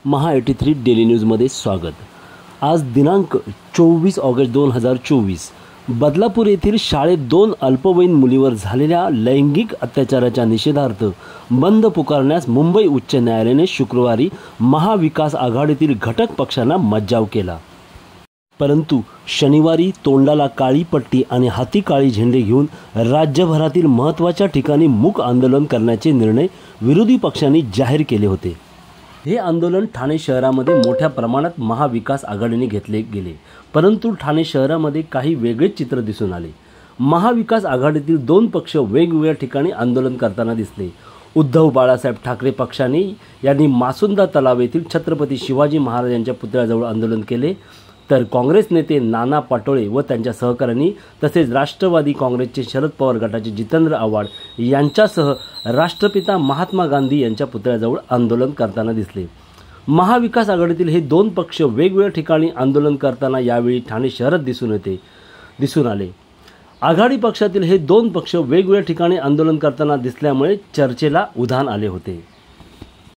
महा83 daily न्यूजमध्ये स्वागत। आज दिनांक 24 ऑगस्ट 2024 बदलापूर येथील शाळेत 2 अल्पवयीन मुलीवर झालेल्या लैंगिक अत्याचाराच्या निषेधार्थ बंद पुकारण्यास मुंबई उच्च न्यायालयाने शुक्रवारी महाविकास आघाडीतील घटक पक्षांना मज्जाव केला। परंतु शनिवारी तोंडाला काळी पट्टी आणि हाती काळी झेंडे घेऊन राज्यभरातील महत्त्वाच्या ठिकाणी मूक आंदोलन करण्याचे निर्णय विरोधी पक्षांनी जाहीर केले होते। हे आंदोलन ठाणे शहरामध्ये मोठ्या प्रमाणात महाविकास आघाडीने घेतले गेले, परंतु ठाणे शहरामध्ये काही वेगळेच चित्र दिसून आले। महाविकास आघाडीतील 2 पक्ष वेगवेगळ्या ठिकाणी आंदोलन करताना दिसले। उद्धव बाळासाहेब ठाकरे पक्षाने यांनी मासुंदा तलाव येथील छत्रपती शिवाजी महाराज यांच्या पुतळ्याजवळ आंदोलन केले, तर काँग्रेस नेते नाना पाटोळे व त्यांच्या सहकाऱ्यांनी तसेच राष्ट्रवादी काँग्रेसचे शरद पवार गटाचे जितेंद्र आव्हाड यांच्यासह राष्ट्रपिता महात्मा गांधी यांच्या पुतळ्याजवळ आंदोलन करताना दिसले। महाविकास आघाडीतील हे 2 पक्ष वेगवेगळ्या ठिकाणी आंदोलन करताना यावेळी ठाणे शहरात दिसून आले। आघाडी पक्षातील हे 2 पक्ष वेगवेगळ्या ठिकाणी आंदोलन करताना दिसल्यामुळे चर्चेला उधाण आले होते।